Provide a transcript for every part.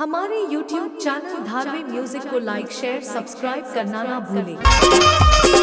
हमारे YouTube channel Dharavi music को लाइक share subscribe करना ना भूलें।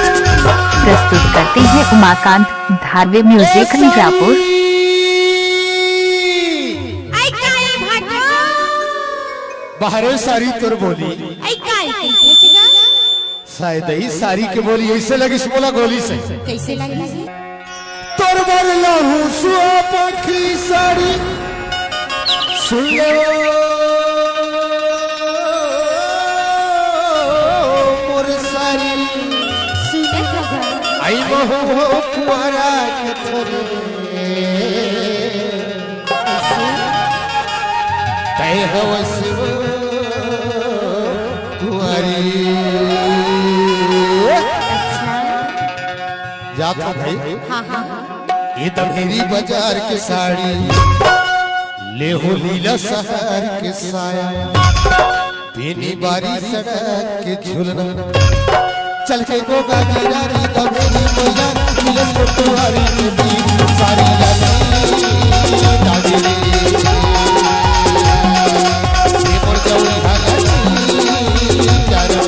प्रस्तुत करते हैं उमाकांत धारवी म्यूजिक मिर्जापुर। बाहरे सारी तुर बोली शायद ही सारी के बोली ऐसे लगी बोला गोली से कैसे लगी तुर बोल लहू सुआ पखी सारी सुन लो मोर सारी आई बहु कुआरा कथरे तय हवस कुआरी जाता भाई ये दमेरी बाजार के साड़ी ले हो लीला शहर के साया बेनी बारी सड़क के झुलना चल के गोगा गिरारी दमेरी मोया मिलन कुआरी के बीच सारी लाली ये मोर जाऊं भागनी चारों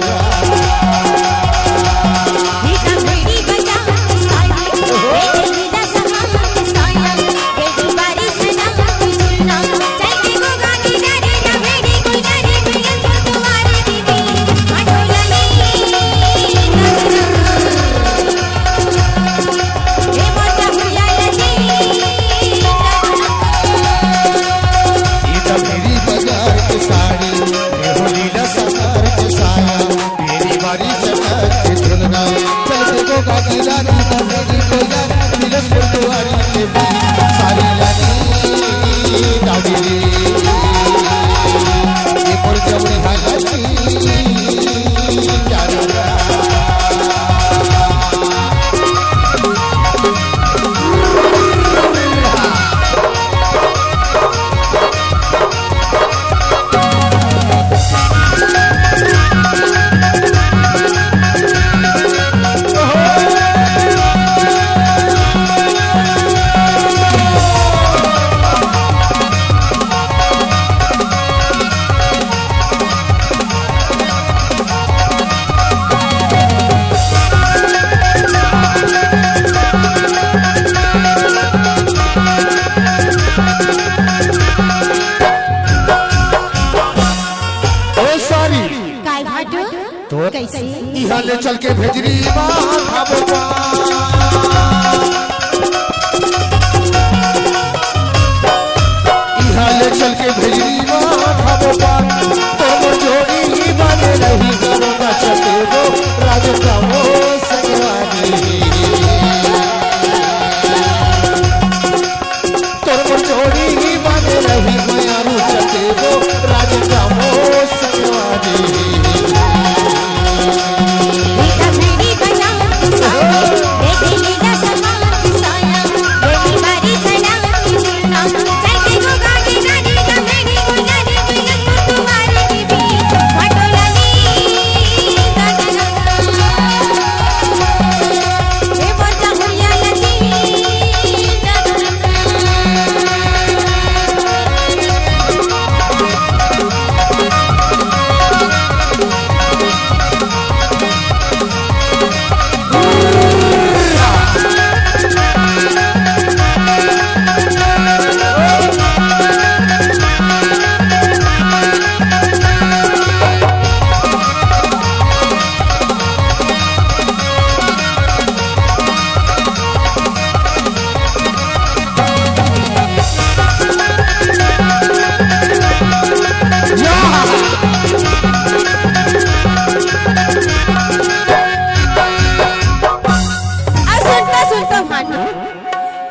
सुनता भानु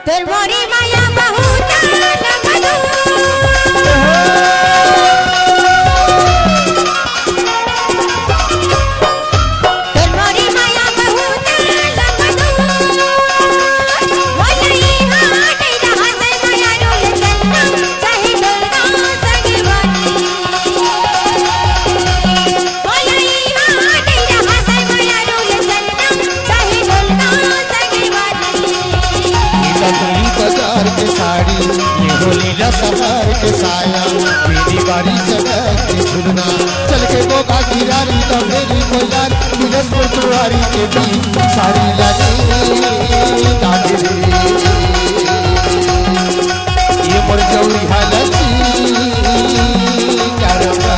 तोर मोरी माया बहुत मधु तोर मोरी माया बहुत मधु बोलई हां नहीं रहा से माया रोल चलना चाहे दुर्गा सगवानी बोलई हां नहीं रहा से माया रोल चलना चाहे दुर्गा सगवानी तमरी बाजार के साड़ी ये हो लीला सहार के साया मेरी बारी सड़क के झुलना चल के गोगा गिरारी तो मेरी कोयार बिरस में तुम्हारी के भी सारी लागी कागरे ये मर जाऊरी हालती करवा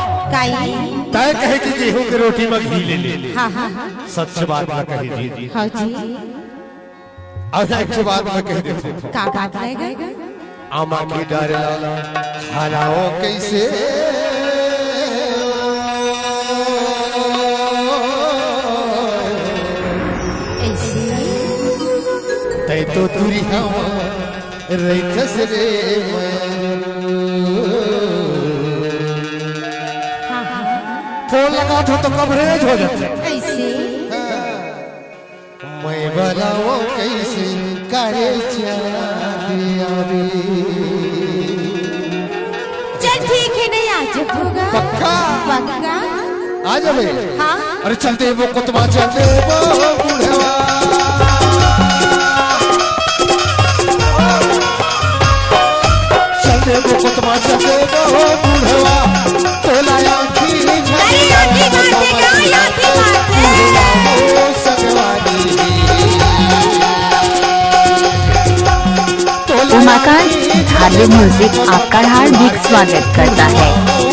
तय कहे कि गेहूं की रोटी में घी ले ले हाँ हाँ सच बात ना कही जी हाँ जी और एक बात मैं कह देता हूं का रहेगा आमा की डाला हलाओ कैसे तय तो तुरी हम रैथस रे फोन लगा तो कवरेज हो जाता है ऐसे मैं बनाओ कैसे करे आवे चल ठीक है नहीं आज होगा पक्का पक्का आ जावे हाँ अरे चलते वो कुतबा चलते वो बुढ़वा चलते वो कुतबा चलते वो बुढ़वा तोला आँखी अरे आँखी मारते क्या आँखी मारते उमाकांत धार्मिक म्यूजिक आपका हार्दिक स्वागत करता है।